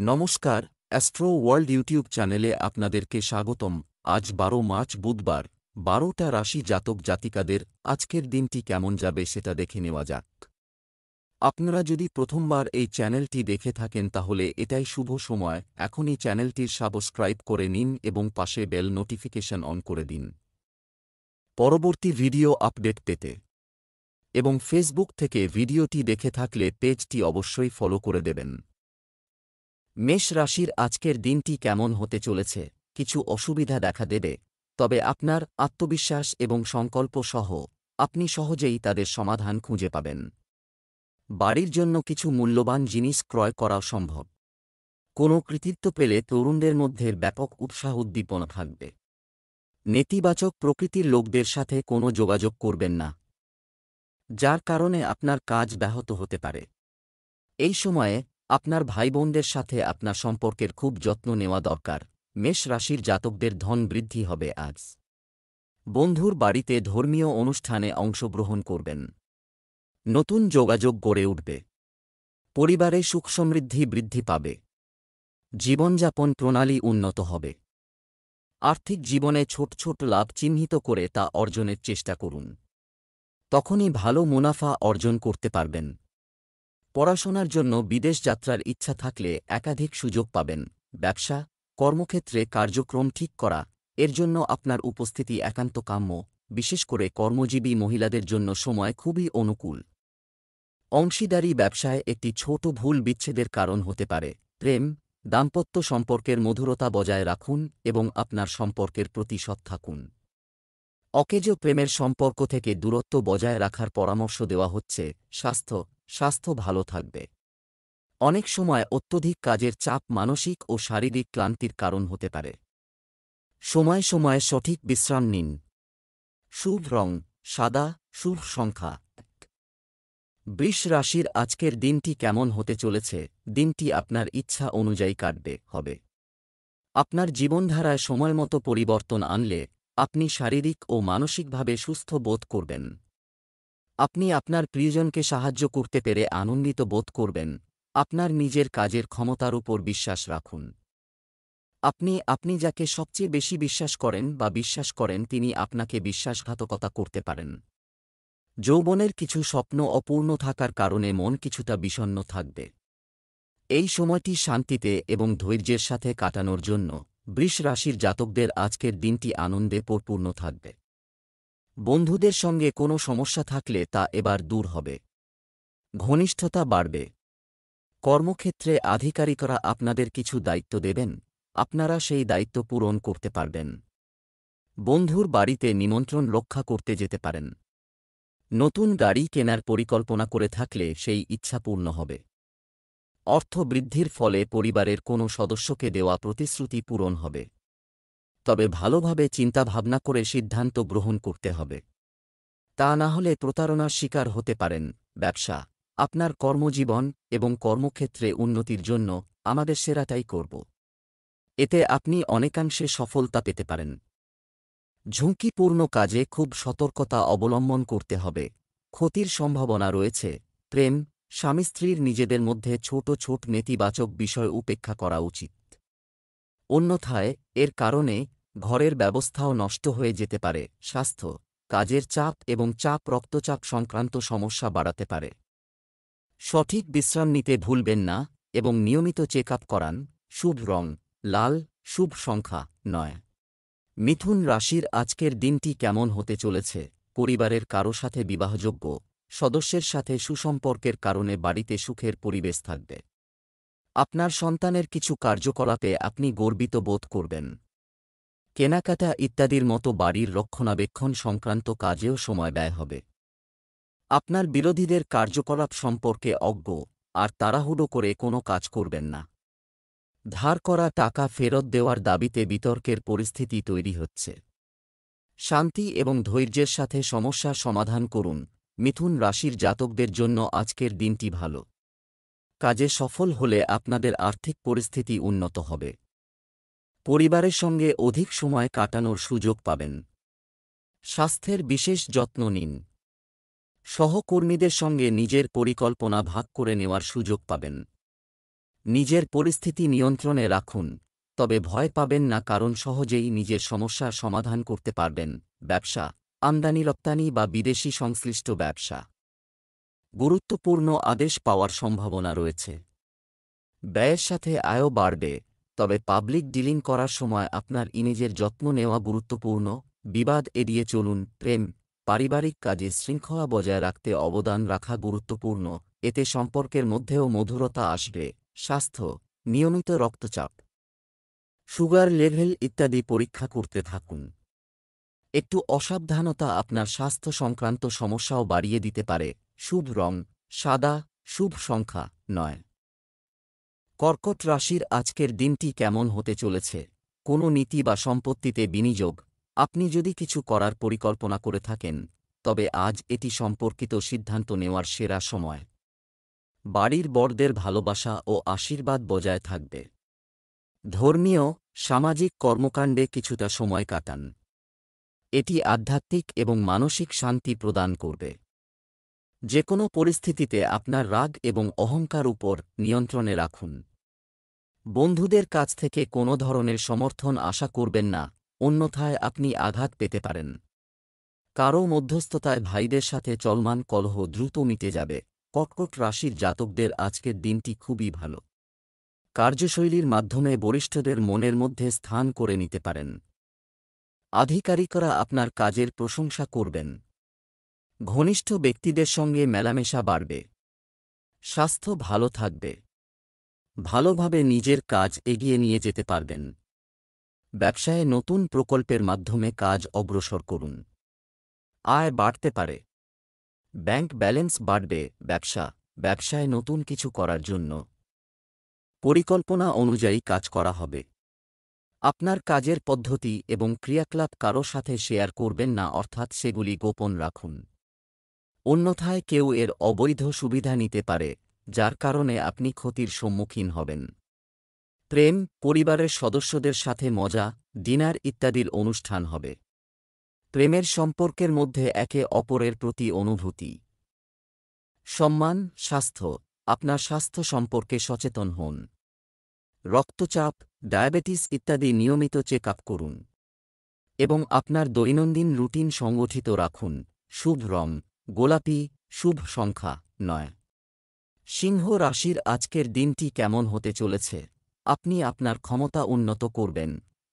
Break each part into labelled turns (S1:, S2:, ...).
S1: নমস্কার, astro world YouTube চ্যানেলে আপনাদেরকে স্বাগতম। আজ ১২ মার্চ বুধবার, ১২টা রাশি জাতক জাতিকাদের আজকের দিনটি কেমন যাবে সেটা দেখে নেওয়া যাক। আপনারা যদি প্রথমবার এই চ্যানেলটি দেখে থাকেন তাহলে এটাই শুভ সময়, এখনই চ্যানেলটির সাবস্ক্রাইব করে নিন এবং পাশে বেল নোটিফিকেশন অন করে দিন পরবর্তী ভিডিও আপডেট পেতে। এবং ফেসবুক থেকে ভিডিওটি দেখে থাকলে পেজটি অবশ্যই ফলো করে দেবেন। মেষ রাশির আজকের দিনটি কেমন হতে চলেছে? কিছু অসুবিধা দেখা দেবে, তবে আপনার আত্মবিশ্বাস এবং সংকল্প সহ আপনি সহজেই তাদের সমাধান খুঁজে পাবেন। বাড়ির জন্য কিছু মূল্যবান জিনিস ক্রয় করা সম্ভব। কোনো কৃতিত্ব পেলে তরুণদের মধ্যে ব্যাপক উৎসাহ উদ্দীপনা থাকবে। নেতিবাচক প্রকৃতির লোকদের সাথে কোনো যোগাযোগ করবেন না, যার কারণে আপনার কাজ ব্যাহত হতে পারে। এই সময়ে আপনার ভাইবোনদের সাথে আপনার সম্পর্কের খুব যত্ন নেওয়া দরকার। মেষ রাশির জাতকদের ধন বৃদ্ধি হবে আজ। বন্ধুর বাড়িতে ধর্মীয় অনুষ্ঠানে অংশগ্রহণ করবেন। নতুন যোগাযোগ গড়ে উঠবে। পরিবারে সুখ সমৃদ্ধি বৃদ্ধি পাবে। জীবনযাপন প্রণালী উন্নত হবে। আর্থিক জীবনে ছোট ছোট লাভ চিহ্নিত করে তা অর্জনের চেষ্টা করুন। তখনই ভালো মুনাফা অর্জন করতে পারবেন। পড়াশোনার জন্য বিদেশ যাত্রার ইচ্ছা থাকলে একাধিক সুযোগ পাবেন। ব্যবসা, কর্মক্ষেত্রে কার্যক্রম ঠিক করা, এর জন্য আপনার উপস্থিতি একান্ত কাম্য। বিশেষ করে কর্মজীবী মহিলাদের জন্য সময় খুবই অনুকূল। অংশীদারি ব্যবসায় একটি ছোট ভুল বিচ্ছেদের কারণ হতে পারে। প্রেম, দাম্পত্য সম্পর্কের মধুরতা বজায় রাখুন এবং আপনার সম্পর্কের প্রতি সৎ থাকুন। অকেজ প্রেমের সম্পর্ক থেকে দূরত্ব বজায় রাখার পরামর্শ দেওয়া হচ্ছে। স্বাস্থ্য ভালো থাকবে। অনেক সময় অত্যধিক কাজের চাপ মানসিক ও শারীরিক ক্লান্তির কারণ হতে পারে। সময় সময়ে সঠিক বিশ্রাম নিন। শুভ রং সাদা, শুভ সংখ্যা ১। বৃষ রাশির আজকের দিনটি কেমন হতে চলেছে? দিনটি আপনার ইচ্ছা অনুযায়ী কাটবে হবে। আপনার জীবনধারায় সময়মতো পরিবর্তন আনলে আপনি শারীরিক ও মানসিকভাবে সুস্থ বোধ করবেন। আপনি আপনার প্রিয়জনকে সাহায্য করতে পেরে আনন্দিত বোধ করবেন। আপনার নিজের কাজের ক্ষমতার উপর বিশ্বাস রাখুন। আপনি যাকে সবচেয়ে বেশি বিশ্বাস করেন তিনি আপনাকে বিশ্বাসঘাতকতা করতে পারেন। যৌবনের কিছু স্বপ্ন অপূর্ণ থাকার কারণে মন কিছুটা বিষণ্ণ থাকবে। এই সময়টি শান্তিতে এবং ধৈর্যের সাথে কাটানোর জন্য বৃষ রাশির জাতকদের আজকের দিনটি আনন্দে পরিপূর্ণ থাকবে। বন্ধুদের সঙ্গে কোনো সমস্যা থাকলে তা এবার দূর হবে। ঘনিষ্ঠতা বাড়বে। কর্মক্ষেত্রে আধিকারিকরা আপনাদের কিছু দায়িত্ব দেবেন, আপনারা সেই দায়িত্ব পূরণ করতে পারবেন। বন্ধুর বাড়িতে নিমন্ত্রণ রক্ষা করতে যেতে পারেন। নতুন গাড়ি কেনার পরিকল্পনা করে থাকলে সেই ইচ্ছা পূর্ণ হবে। অর্থ বৃদ্ধির ফলে পরিবারের কোনো সদস্যকে দেওয়া প্রতিশ্রুতি পূরণ হবে। তবে ভালোভাবে চিন্তাভাবনা করে সিদ্ধান্ত গ্রহণ করতে হবে। তা না হলে প্রতারণার শিকার হতে পারেন। ব্যবসা, আপনার কর্মজীবন এবং কর্মক্ষেত্রে উন্নতির জন্য আমাদের সেরাটাই করব। এতে আপনি অনেকাংশে সফলতা পেতে পারেন। ঝুঁকিপূর্ণ কাজে খুব সতর্কতা অবলম্বন করতে হবে। ক্ষতির সম্ভাবনা রয়েছে। প্রেম, স্বামী স্ত্রীর নিজেদের মধ্যে ছোট ছোট নেতিবাচক বিষয় উপেক্ষা করা উচিত। অন্যথায় এর কারণে ঘরের ব্যবস্থাও নষ্ট হয়ে যেতে পারে। স্বাস্থ্য, কাজের চাপ এবং রক্তচাপ সংক্রান্ত সমস্যা বাড়াতে পারে। সঠিক বিশ্রাম নিতে ভুলবেন না এবং নিয়মিত চেক আপ করান। শুভ রং লাল, শুভ সংখ্যা ৯। মিথুন রাশির আজকের দিনটি কেমন হতে চলেছে? পরিবারের কারো সাথে বিবাহযোগ্য সদস্যের সাথে সুসম্পর্কের কারণে বাড়িতে সুখের পরিবেশ থাকবে। আপনার সন্তানের কিছু কার্যকলাপে আপনি গর্বিত বোধ করবেন। কেনাকাটা ইত্যাদির মতো বাড়ির রক্ষণাবেক্ষণ সংক্রান্ত কাজেও সময় ব্যয় হবে। আপনার বিরোধীদের কার্যকলাপ সম্পর্কে অজ্ঞ আর তাড়াহুড়ো করে কোনো কাজ করবেন না। ধার করা টাকা ফেরত দেওয়ার দাবিতে বিতর্কের পরিস্থিতি তৈরি হচ্ছে। শান্তি এবং ধৈর্যের সাথে সমস্যার সমাধান করুন। মিথুন রাশির জাতকদের জন্য আজকের দিনটি ভালো। কাজে সফল হলে আপনাদের আর্থিক পরিস্থিতি উন্নত হবে। পরিবারের সঙ্গে অধিক সময় কাটানোর সুযোগ পাবেন। স্বাস্থ্যের বিশেষ যত্ন নিন। সহকর্মীদের সঙ্গে নিজের পরিকল্পনা ভাগ করে নেওয়ার সুযোগ পাবেন। নিজের পরিস্থিতি নিয়ন্ত্রণে রাখুন, তবে ভয় পাবেন না কারণ সহজেই নিজের সমস্যার সমাধান করতে পারবেন। ব্যবসা, আমদানি রপ্তানি বা বিদেশি সংশ্লিষ্ট ব্যবসা। গুরুত্বপূর্ণ আদেশ পাওয়ার সম্ভাবনা রয়েছে। ব্যয়ের সাথে আয়ও বাড়বে, তবে পাবলিক ডিলিং করার সময় আপনার ইমেজের যত্ন নেওয়া গুরুত্বপূর্ণ। বিবাদ এড়িয়ে চলুন। প্রেম, পারিবারিক কাজে শৃঙ্খলা বজায় রাখতে অবদান রাখা গুরুত্বপূর্ণ, এতে সম্পর্কের মধ্যেও মধুরতা আসবে। স্বাস্থ্য, নিয়মিত রক্তচাপ, সুগার লেভেল ইত্যাদি পরীক্ষা করতে থাকুন। একটু অসাবধানতা আপনার স্বাস্থ্য সংক্রান্ত সমস্যাও বাড়িয়ে দিতে পারে। শুভ রং সাদা, শুভ সংখ্যা 9। কর্কট রাশির আজকের দিনটি কেমন হতে চলেছে? কোনো নীতি বা সম্পত্তিতে বিনিয়োগ। আপনি যদি কিছু করার পরিকল্পনা করে থাকেন, তবে আজ এটি সম্পর্কিত সিদ্ধান্ত নেওয়ার সেরা সময়। বাড়ির বড়দের ভালোবাসা ও আশীর্বাদ বজায় থাকবে। ধর্মীয়, সামাজিক কর্মকাণ্ডে কিছুটা সময় কাটান। এটি আধ্যাত্মিক এবং মানসিক শান্তি প্রদান করবে। যে কোনো পরিস্থিতিতে আপনার রাগ এবং অহংকার উপর নিয়ন্ত্রণে রাখুন। বন্ধুদের কাছ থেকে কোনো ধরনের সমর্থন আশা করবেন না, অন্যথায় আপনি আঘাত পেতে পারেন। কারও মধ্যস্থতায় ভাইদের সাথে চলমান কলহ দ্রুত মিটে যাবে। কর্কট রাশির জাতকদের আজকের দিনটি খুবই ভালো। কার্যশৈলীর মাধ্যমে বরিষ্ঠদের মনের মধ্যে স্থান করে নিতে পারেন। আধিকারিকরা আপনার কাজের প্রশংসা করবেন। ঘনিষ্ঠ ব্যক্তিদের সঙ্গে মেলামেশা বাড়বে। স্বাস্থ্য ভালো থাকবে। ভালোভাবে নিজের কাজ এগিয়ে নিয়ে যেতে পারবেন। ব্যবসায়ে নতুন প্রকল্পের মাধ্যমে কাজ অগ্রসর করুন। আয় বাড়তে পারে। ব্যাংক ব্যালেন্স বাড়বে। ব্যবসায় নতুন কিছু করার জন্য পরিকল্পনা অনুযায়ী কাজ করা হবে। আপনার কাজের পদ্ধতি এবং ক্রিয়াকলাপ কারো সাথে শেয়ার করবেন না, অর্থাৎ সেগুলি গোপন রাখুন। অন্যথায় কেউ এর অবৈধ সুবিধা নিতে পারে, যার কারণে আপনি ক্ষতির সম্মুখীন হবেন। প্রেম, পরিবারের সদস্যদের সাথে মজা, ডিনার ইত্যাদির অনুষ্ঠান হবে। প্রেমের সম্পর্কের মধ্যে একে অপরের প্রতি অনুভূতি। সম্মান, স্বাস্থ্য, আপনার স্বাস্থ্য সম্পর্কে সচেতন হন। রক্তচাপ, ডায়াবেটিস ইত্যাদি নিয়মিত চেক আপ করুন এবং আপনার দৈনন্দিন রুটিন সংগঠিত রাখুন। শুভ রং গোলাপি, শুভ সংখ্যা 9। সিংহ রাশির আজকের দিনটি কেমন হতে চলেছে? আপনি আপনার ক্ষমতা উন্নত করবেন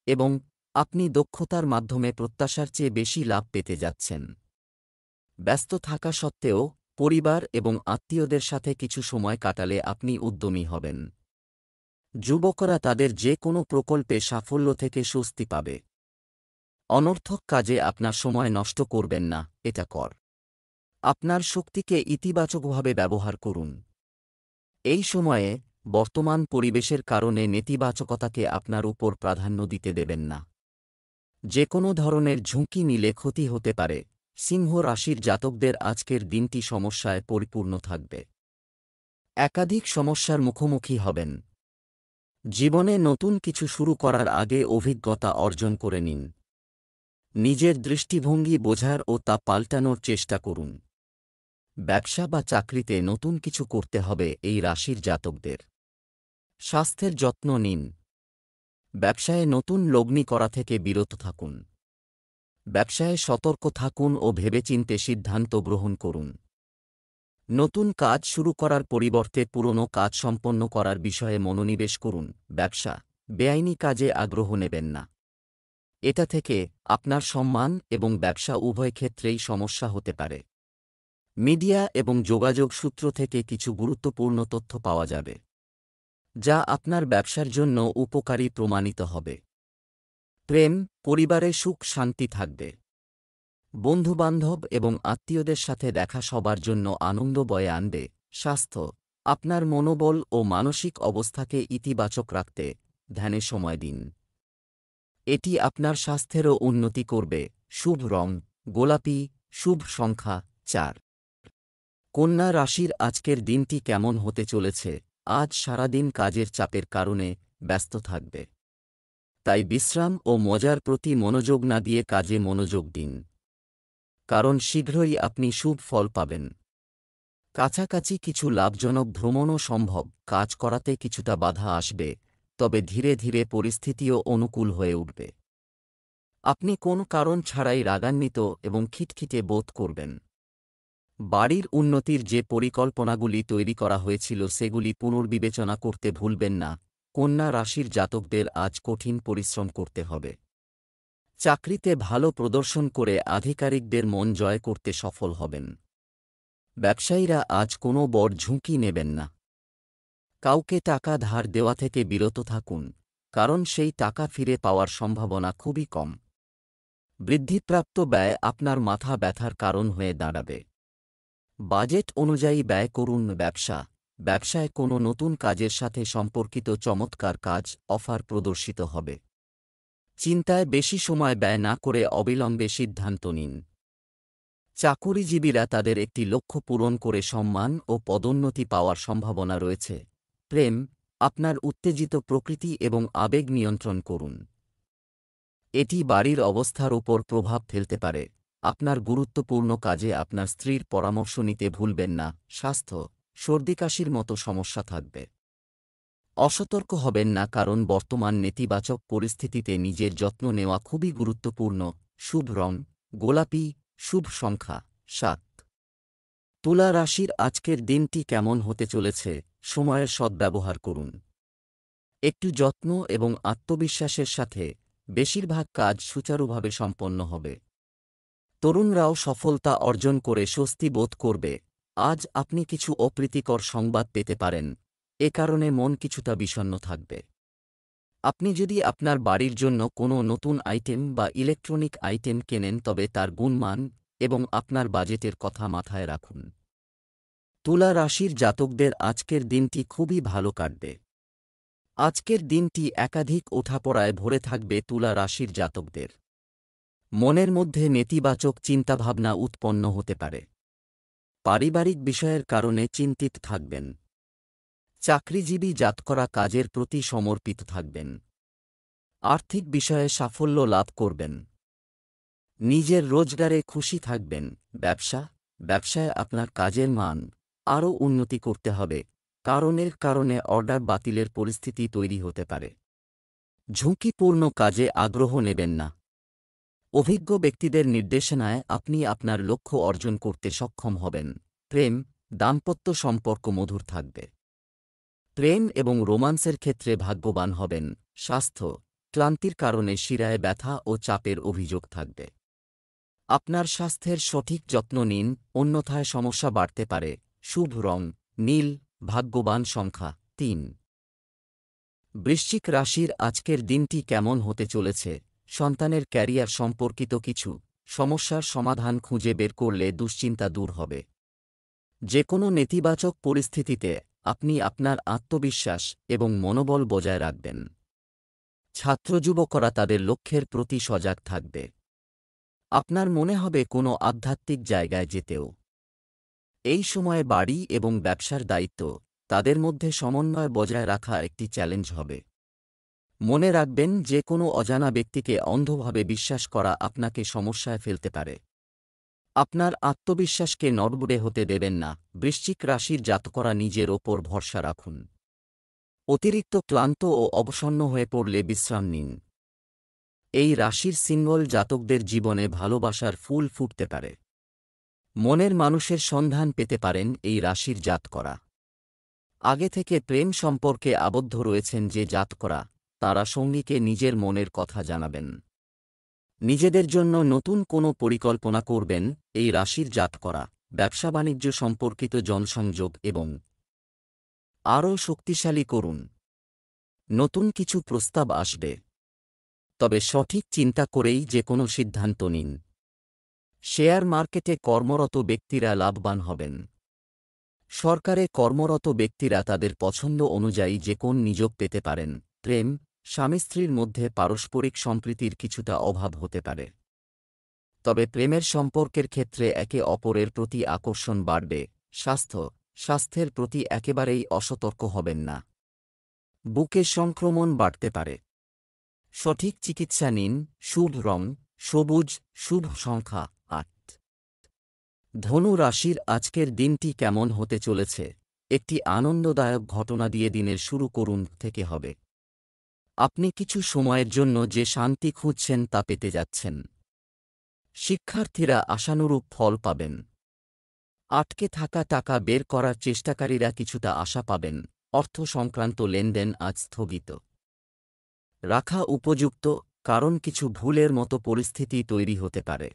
S1: এবং আপনি দক্ষতার মাধ্যমে প্রত্যাশার চেয়ে বেশি লাভ পেতে যাচ্ছেন। ব্যস্ত থাকা সত্ত্বেও পরিবার এবং আত্মীয়দের সাথে কিছু সময় কাটালে আপনি উদ্যমী হবেন। যুবকরা তাদের যে কোনো প্রকল্পে সাফল্য থেকে স্বস্তি পাবে। অনর্থক কাজে আপনার সময় নষ্ট করবেন না, এটা কর। আপনার শক্তিকে ইতিবাচকভাবে ব্যবহার করুন। এই সময়ে বর্তমান পরিবেশের কারণে নেতিবাচকতাকে আপনার উপর প্রাধান্য দিতে দেবেন না। যে কোনো ধরনের ঝুঁকি নিলে ক্ষতি হতে পারে। সিংহ রাশির জাতকদের আজকের দিনটি সমস্যায় পরিপূর্ণ থাকবে। একাধিক সমস্যার মুখোমুখি হবেন। জীবনে নতুন কিছু শুরু করার আগে অভিজ্ঞতা অর্জন করে নিন। নিজের দৃষ্টিভঙ্গি বোঝার ও তা পাল্টানোর চেষ্টা করুন। ব্যবসা বা চাকরিতে নতুন কিছু করতে হবে এই রাশির জাতকদের। স্বাস্থ্যের যত্ন নিন। ব্যবসায়ে নতুন লগ্নি করা থেকে বিরত থাকুন। ব্যবসায়ে সতর্ক থাকুন ও ভেবেচিন্তে সিদ্ধান্ত গ্রহণ করুন। নতুন কাজ শুরু করার পরিবর্তে পুরনো কাজ সম্পন্ন করার বিষয়ে মনোনিবেশ করুন। ব্যবসা, বেআইনি কাজে আগ্রহ নেবেন না। এটা থেকে আপনার সম্মান এবং ব্যবসা উভয় ক্ষেত্রেই সমস্যা হতে পারে। মিডিয়া এবং যোগাযোগ সূত্র থেকে কিছু গুরুত্বপূর্ণ তথ্য পাওয়া যাবে, যা আপনার ব্যবসার জন্য উপকারী প্রমাণিত হবে। প্রেম, পরিবারে সুখ শান্তি থাকবে। বন্ধুবান্ধব এবং আত্মীয়দের সাথে দেখা সবার জন্য আনন্দ বয়ে আনবে। স্বাস্থ্য, আপনার মনোবল ও মানসিক অবস্থাকে ইতিবাচক রাখতে ধ্যানে সময় দিন। এটি আপনার স্বাস্থ্যেরও উন্নতি করবে। শুভ রং গোলাপি, শুভ সংখ্যা 4। কন্যা রাশির আজকের দিনটি কেমন হতে চলেছে? আজ সারাদিন কাজের চাপের কারণে ব্যস্ত থাকবে। তাই বিশ্রাম ও মজার প্রতি মনোযোগ না দিয়ে কাজে মনোযোগ দিন, কারণ শীঘ্রই আপনি শুভ ফল পাবেন। কাছাকাছি কিছু লাভজনক ভ্রমণও সম্ভব, কাজ করাতে কিছুটা বাধা আসবে, তবে ধীরে ধীরে পরিস্থিতিও অনুকূল হয়ে উঠবে। আপনি কোন কারণ ছাড়াই রাগান্বিত এবং খিটখিটে বোধ করবেন। বাড়ির উন্নতির যে পরিকল্পনাগুলি তৈরি করা হয়েছিল সেগুলি পুনর্বিবেচনা করতে ভুলবেন না। কন্যা রাশির জাতকদের আজ কঠিন পরিশ্রম করতে হবে। চাকরিতে ভালো প্রদর্শন করে আধিকারিকদের মন জয় করতে সফল হবেন। ব্যবসায়ীরা আজ কোনো বড় ঝুঁকি নেবেন না। কাউকে টাকা ধার দেওয়া থেকে বিরত থাকুন, কারণ সেই টাকা ফিরে পাওয়ার সম্ভাবনা খুবই কম। বৃদ্ধিপ্রাপ্ত ব্যয় আপনার মাথা ব্যথার কারণ হয়ে দাঁড়াবে। বাজেট অনুযায়ী ব্যয় করুন। ব্যবসায় কোনো নতুন কাজের সাথে সম্পর্কিত চমৎকার কাজ অফার প্রদর্শিত হবে। চিন্তায় বেশি সময় ব্যয় না করে অবিলম্বে সিদ্ধান্ত নিন। চাকুরিজীবীরা তাদের একটি লক্ষ্য পূরণ করে সম্মান ও পদোন্নতি পাওয়ার সম্ভাবনা রয়েছে। প্রেম, আপনার উত্তেজিত প্রকৃতি এবং আবেগ নিয়ন্ত্রণ করুন। এটি বাড়ির অবস্থার উপর প্রভাব ফেলতে পারে। আপনার গুরুত্বপূর্ণ কাজে আপনার স্ত্রীর পরামর্শ নিতে ভুলবেন না। স্বাস্থ্য, সর্দিকাশির মতো সমস্যা থাকবে। অসতর্ক হবেন না, কারণ বর্তমান নেতিবাচক পরিস্থিতিতে নিজের যত্ন নেওয়া খুবই গুরুত্বপূর্ণ। শুভ রং গোলাপি, শুভ সংখ্যা 7। তুলা রাশির আজকের দিনটি কেমন হতে চলেছে? সময়ের সদ্ব্যবহার করুন। একটু যত্ন এবং আত্মবিশ্বাসের সাথে বেশিরভাগ কাজ সুচারুভাবে সম্পন্ন হবে। তরুণরাও সফলতা অর্জন করে স্বস্তি বোধ করবে। আজ আপনি কিছু অপ্রীতিকর সংবাদ পেতে পারেন, এ কারণে মন কিছুটা বিষণ্ণ থাকবে। আপনি যদি আপনার বাড়ির জন্য কোনো নতুন আইটেম বা ইলেকট্রনিক আইটেম কেনেন তবে তার গুণমান এবং আপনার বাজেটের কথা মাথায় রাখুন। তুলা রাশির জাতকদের আজকের দিনটি খুবই ভালো কাটবে। আজকের দিনটি একাধিক ওঠাপড়ায় ভরে থাকবে তুলা রাশির জাতকদের। মনের মধ্যে নেতিবাচক চিন্তাভাবনা উৎপন্ন হতে পারে। পারিবারিক বিষয়ের কারণে চিন্তিত থাকবেন। চাকরিজীবী জাতকরা কাজের প্রতি সমর্পিত থাকবেন। আর্থিক বিষয়ে সাফল্য লাভ করবেন। নিজের রোজগারে খুশি থাকবেন। ব্যবসায় আপনার কাজের মান আরও উন্নতি করতে হবে, কারণের কারণে অর্ডার বাতিলের পরিস্থিতি তৈরি হতে পারে। ঝুঁকিপূর্ণ কাজে আগ্রহ নেবেন না। অভিজ্ঞ ব্যক্তিদের নির্দেশনায় আপনি আপনার লক্ষ্য অর্জন করতে সক্ষম হবেন। প্রেম, দাম্পত্য সম্পর্ক মধুর থাকবে। প্রেম এবং রোমান্সের ক্ষেত্রে ভাগ্যবান হবেন। স্বাস্থ্য, ক্লান্তির কারণে শিরায় ব্যথা ও চাপের অভিযোগ থাকবে। আপনার স্বাস্থ্যের সঠিক যত্ন নিন, অন্যথায় সমস্যা বাড়তে পারে। শুভ রং নীল, ভাগ্যবান সংখ্যা 3। বৃশ্চিক রাশির আজকের দিনটি কেমন হতে চলেছে? সন্তানের ক্যারিয়ার সম্পর্কিত কিছু সমস্যার সমাধান খুঁজে বের করলে দুশ্চিন্তা দূর হবে। যে কোনো নেতিবাচক পরিস্থিতিতে আপনি আপনার আত্মবিশ্বাস এবং মনোবল বজায় রাখবেন। ছাত্রযুবকরা তাদের লক্ষ্যের প্রতি সজাগ থাকবে। আপনার মনে হবে কোনো আধ্যাত্মিক জায়গায় যেতেও। এই সময়ে বাড়ি এবং ব্যবসার দায়িত্ব, তাদের মধ্যে সমন্বয় বজায় রাখা একটি চ্যালেঞ্জ হবে। মনে রাখবেন, যে কোনো অজানা ব্যক্তিকে অন্ধভাবে বিশ্বাস করা আপনাকে সমস্যায় ফেলতে পারে। আপনার আত্মবিশ্বাসকে নড়বড়ে হতে দেবেন না। বৃশ্চিক রাশির জাতকরা নিজের ওপর ভরসা রাখুন। অতিরিক্ত ক্লান্ত ও অবসন্ন হয়ে পড়লে বিশ্রাম নিন। এই রাশির সিঙ্গল জাতকদের জীবনে ভালোবাসার ফুল ফুটতে পারে। মনের মানুষের সন্ধান পেতে পারেন এই রাশির জাতকরা। আগে থেকে প্রেম সম্পর্কে আবদ্ধ রয়েছেন যে জাতকরা, তারা সঙ্গীকে নিজের মনের কথা জানাবেন। নিজেদের জন্য নতুন কোনো পরিকল্পনা করবেন এই রাশির জাতকরা। ব্যবসা বাণিজ্য সম্পর্কিত জনসংযোগ এবং আরও শক্তিশালী করুন। নতুন কিছু প্রস্তাব আসবে, তবে সঠিক চিন্তা করেই যে কোনো সিদ্ধান্ত নিন। শেয়ার মার্কেটে কর্মরত ব্যক্তিরা লাভবান হবেন। সরকারে কর্মরত ব্যক্তিরা তাদের পছন্দ অনুযায়ী যে কোন নিয়োগ পেতে পারেন। প্রেম, স্বামী স্ত্রীর মধ্যে পারস্পরিক সম্প্রীতির কিছুটা অভাব হতে পারে, তবে প্রেমের সম্পর্কের ক্ষেত্রে একে অপরের প্রতি আকর্ষণ বাড়বে। স্বাস্থ্যের প্রতি একেবারেই অসতর্ক হবেন না। বুকে সংক্রমণ বাড়তে পারে। সঠিক চিকিৎসা নিন। শুভ রং সবুজ, শুভ সংখ্যা 8। ধনু রাশির আজকের দিনটি কেমন হতে চলেছে? একটি আনন্দদায়ক ঘটনা দিয়ে দিনের শুরু করুন থেকে হবে। আপনি কিছু সময়ের জন্য যে শান্তি খুঁজছেন তা পেতে যাচ্ছেন। শিক্ষার্থীরা আশানুরূপ ফল পাবেন। আটকে থাকা টাকা বের করার চেষ্টাকারীরা কিছুটা আশা পাবেন। অর্থ সংক্রান্ত লেনদেন আজ স্থগিত রাখা উপযুক্ত, কারণ কিছু ভুলের মতো পরিস্থিতি তৈরি হতে পারে।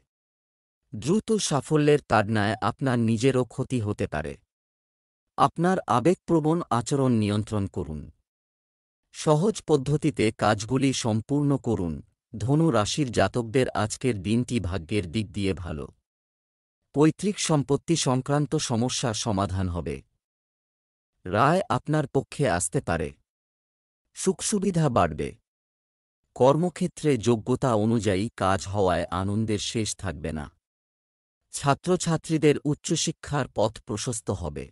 S1: দ্রুত সাফল্যের তাড়নায় আপনার নিজেরও ক্ষতি হতে পারে। আপনার আবেগপ্রবণ আচরণ নিয়ন্ত্রণ করুন। সহজ পদ্ধতিতে কাজগুলি সম্পূর্ণ করুন। ধনু রাশির জাতকদের আজকের দিনটি ভাগ্যের দিক দিয়ে ভালো। পৈতৃক সম্পত্তি সংক্রান্ত সমস্যার সমাধান হবে। রায় আপনার পক্ষে আসতে পারে। সুখসুবিধা বাড়বে। কর্মক্ষেত্রে যোগ্যতা অনুযায়ী কাজ হওয়ায় আনন্দের শেষ থাকবে না। ছাত্রছাত্রীদের উচ্চশিক্ষার পথ প্রশস্ত হবে।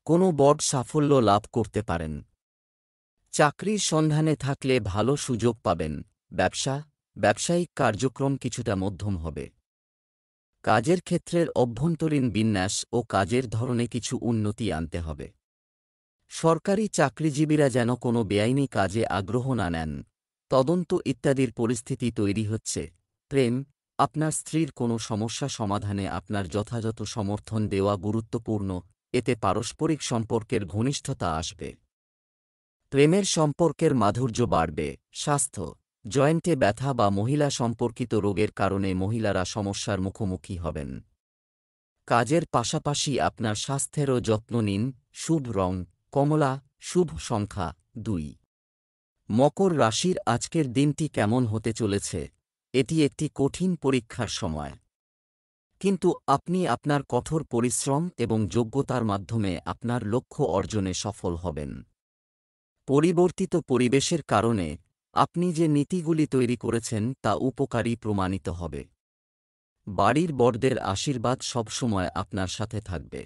S1: কোনো বড় সাফল্য লাভ করতে পারেন। চাকরির সন্ধানে থাকলে ভালো সুযোগ পাবেন। ব্যবসায়িক কার্যক্রম কিছুটা মধ্যম হবে। কাজের ক্ষেত্রের অভ্যন্তরীণ বিন্যাস ও কাজের ধরনে কিছু উন্নতি আনতে হবে। সরকারি চাকরিজীবীরা যেন কোনো বেআইনি কাজে আগ্রহ না নেন। তদন্ত ইত্যাদির পরিস্থিতি তৈরি হচ্ছে। প্রেম, আপনার স্ত্রীর কোনো সমস্যা সমাধানে আপনার যথাযথ সমর্থন দেওয়া গুরুত্বপূর্ণ। এতে পারস্পরিক সম্পর্কের ঘনিষ্ঠতা আসবে। প্রেমের সম্পর্কের মাধুর্য বাড়বে। স্বাস্থ্য, জয়েন্টে ব্যথা বা মহিলা সম্পর্কিত রোগের কারণে মহিলারা সমস্যার মুখোমুখি হবেন। কাজের পাশাপাশি আপনার স্বাস্থ্যেরও যত্ন নিন। শুভ রং কমলা, শুভ সংখ্যা 2। মকর রাশির আজকের দিনটি কেমন হতে চলেছে? এটি একটি কঠিন পরীক্ষার সময়। কিন্তু আপনি আপনার কঠোর পরিশ্রম এবং যোগ্যতার মাধ্যমে আপনার লক্ষ্য অর্জনে সফল হবেন। পরিবর্তিত পরিবেশের কারণে আপনি যে নীতিগুলি তৈরি করেছেন তা উপকারী প্রমাণিত হবে। বাড়ির বড়দের আশীর্বাদ সবসময় আপনার সাথে থাকবে।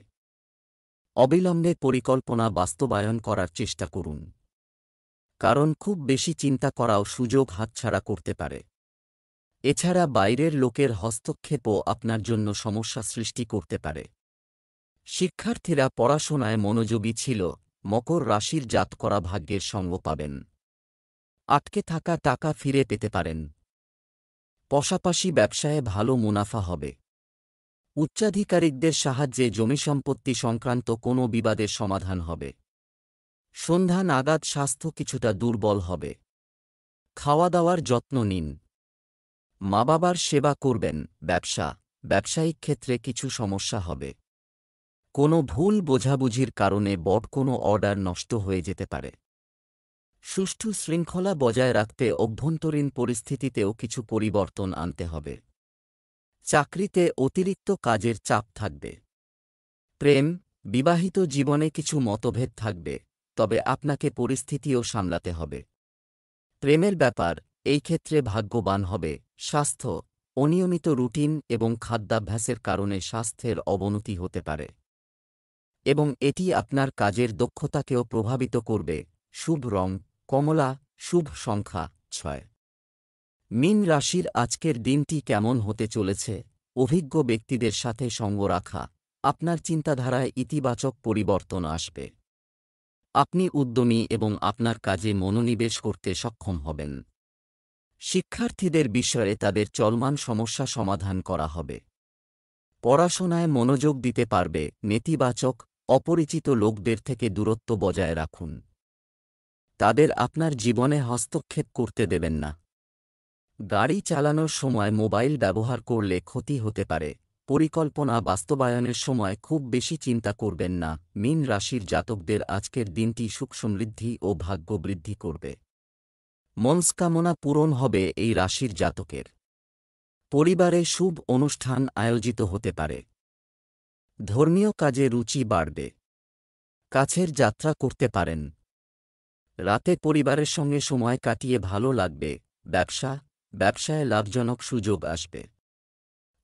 S1: অবিলম্বে পরিকল্পনা বাস্তবায়ন করার চেষ্টা করুন, কারণ খুব বেশি চিন্তা করাও সুযোগ হাতছাড়া করতে পারে। এছাড়া বাইরের লোকের হস্তক্ষেপও আপনার জন্য সমস্যা সৃষ্টি করতে পারে। শিক্ষার্থীরা পড়াশোনায় মনোযোগী ছিল। মকর রাশির জাতকরা ভাগ্যের সঙ্গ পাবেন। আটকে থাকা টাকা ফিরে পেতে পারেন। পাশাপাশি ব্যবসায়ে ভালো মুনাফা হবে। উচ্চাধিকারিকদের সাহায্যে জমিসম্পত্তি সংক্রান্ত কোনো বিবাদের সমাধান হবে। সন্ধ্যা নাগাদ স্বাস্থ্য কিছুটা দুর্বল হবে। খাওয়া দাওয়ার যত্ন নিন। মা বাবার সেবা করবেন। ব্যবসায়িক ক্ষেত্রে কিছু সমস্যা হবে। কোনো ভুল বোঝাবুঝির কারণে বড় কোনো অর্ডার নষ্ট হয়ে যেতে পারে। সুষ্ঠু শৃঙ্খলা বজায় রাখতে অভ্যন্তরীণ পরিস্থিতিতেও কিছু পরিবর্তন আনতে হবে। চাকরিতে অতিরিক্ত কাজের চাপ থাকবে। প্রেম, বিবাহিত জীবনে কিছু মতভেদ থাকবে, তবে আপনাকে পরিস্থিতিও সামলাতে হবে। প্রেমের ব্যাপার, এই ক্ষেত্রে ভাগ্যবান হবে। স্বাস্থ্য, অনিয়মিত রুটিন এবং খাদ্যাভ্যাসের কারণে স্বাস্থ্যের অবনতি হতে পারে এবং এটি আপনার কাজের দক্ষতাকেও প্রভাবিত করবে। শুভ রং কমলা, শুভ সংখ্যা 6। মীন রাশির আজকের দিনটি কেমন হতে চলেছে? অভিজ্ঞ ব্যক্তিদের সাথে সঙ্গ রাখা আপনার চিন্তাধারায় ইতিবাচক পরিবর্তন আসবে। আপনি উদ্যমী এবং আপনার কাজে মনোনিবেশ করতে সক্ষম হবেন। শিক্ষার্থীদের বিষয়ে তাদের চলমান সমস্যা সমাধান করা হবে। পড়াশোনায় মনোযোগ দিতে পারবে। নেতিবাচক, অপরিচিত লোকদের থেকে দূরত্ব বজায় রাখুন। তাদের আপনার জীবনে হস্তক্ষেপ করতে দেবেন না। গাড়ি চালানোর সময় মোবাইল ব্যবহার করলে ক্ষতি হতে পারে। পরিকল্পনা বাস্তবায়নের সময় খুব বেশি চিন্তা করবেন না। মীন রাশির জাতকদের আজকের দিনটি সুখ সমৃদ্ধি ও ভাগ্য বৃদ্ধি করবে। মনস্কামনা পূরণ হবে এই রাশির জাতকের। পরিবারে শুভ অনুষ্ঠান আয়োজিত হতে পারে। ধর্মীয় কাজে রুচি বাড়বে। কাছের যাত্রা করতে পারেন। রাতে পরিবারের সঙ্গে সময় কাটিয়ে ভালো লাগবে। ব্যবসায় লাভজনক সুযোগ আসবে।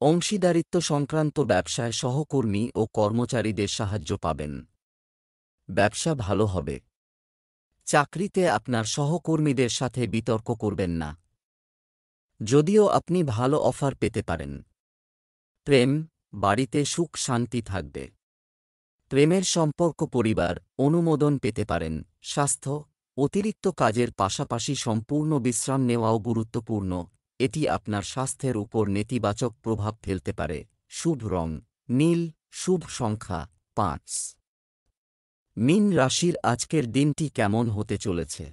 S1: অংশীদারিত্ব সংক্রান্ত ব্যবসায় সহকর্মী ও কর্মচারীদের সাহায্য পাবেন। ব্যবসা ভালো হবে। চাকরিতে আপনার সহকর্মীদের সাথে বিতর্ক করবেন না, যদিও আপনি ভালো অফার পেতে পারেন। প্রেম, বাড়িতে সুখ শান্তি থাকবে। প্রেমের সম্পর্ক পরিবার অনুমোদন পেতে পারেন। স্বাস্থ্য অতিরিক্ত কাজের পাশাপাশি সম্পূর্ণ বিশ্রাম নেওয়াও গুরুত্বপূর্ণ, এটি আপনার স্বাস্থ্যের উপর নেতিবাচক প্রভাব ফেলতে পারে। শুভ রং নীল, শুভ সংখ্যা ৫। মীন রাশির আজকের দিনটি কেমন হতে চলেছে?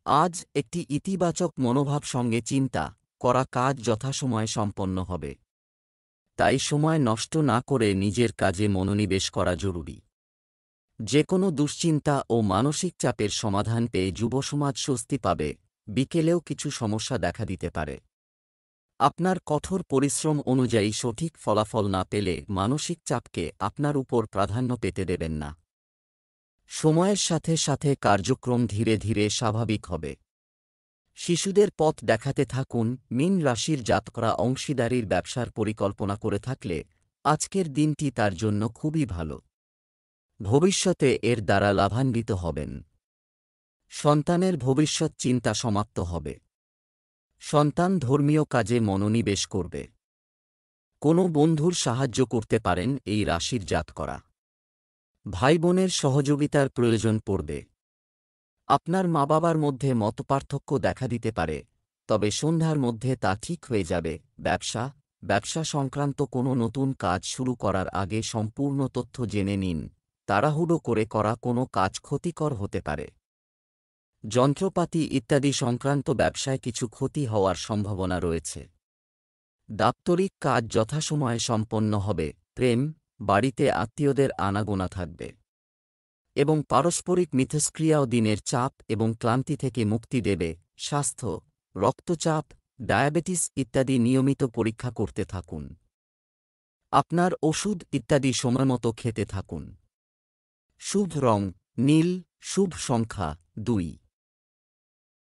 S1: আজ একটি ইতিবাচক মনোভাব সঙ্গে চিন্তা করা কাজ যথাসময়ে সম্পন্ন হবে। তাই সময় নষ্ট না করে নিজের কাজে মনোনিবেশ করা জরুরি। যে কোনো দুশ্চিন্তা ও মানসিক চাপের সমাধান পেয়ে যুবসমাজ স্বস্তি পাবে। বিকেলেও কিছু সমস্যা দেখা দিতে পারে। আপনার কঠোর পরিশ্রম অনুযায়ী সঠিক ফলাফল না পেলে মানসিক চাপকে আপনার উপর প্রাধান্য পেতে দেবেন না। সময়ের সাথে সাথে কার্যক্রম ধীরে ধীরে স্বাভাবিক হবে। শিশুদের পথ দেখাতে থাকুন। মীন রাশির জাতকরা অংশীদারির ব্যবসার পরিকল্পনা করে থাকলে আজকের দিনটি তার জন্য খুবই ভালো। ভবিষ্যতে এর দ্বারা লাভান্বিত হবেন। সন্তানের ভবিষ্যৎ চিন্তা সমাপ্ত হবে। সন্তান ধর্মীয় কাজে মনোনিবেশ করবে। কোনো বন্ধুর সাহায্য করতে পারেন এই রাশির জাতকরা। ভাই বোনের সহযোগিতার প্রয়োজন পড়বে। আপনার মা বাবার মধ্যে মতপার্থক্য দেখা দিতে পারে, তবে সন্ধ্যার মধ্যে তা ঠিক হয়ে যাবে। ব্যবসা সংক্রান্ত কোনো নতুন কাজ শুরু করার আগে সম্পূর্ণ তথ্য জেনে নিন। তাড়াহুড়ো করে করা কোনো কাজ ক্ষতিকর হতে পারে। যন্ত্রপাতি ইত্যাদি সংক্রান্ত ব্যবসায় কিছু ক্ষতি হওয়ার সম্ভাবনা রয়েছে। দাপ্তরিক কাজ যথাসময়ে সম্পন্ন হবে। প্রেম বাড়িতে আত্মীয়দের আনাগোনা থাকবে এবং পারস্পরিক মিথস্ক্রিয়াও দিনের চাপ এবং ক্লান্তি থেকে মুক্তি দেবে। স্বাস্থ্য রক্তচাপ, ডায়াবেটিস ইত্যাদি নিয়মিত পরীক্ষা করতে থাকুন। আপনার ওষুধ ইত্যাদি সময়মতো খেতে থাকুন। শুভ রং নীল, শুভ সংখ্যা ২।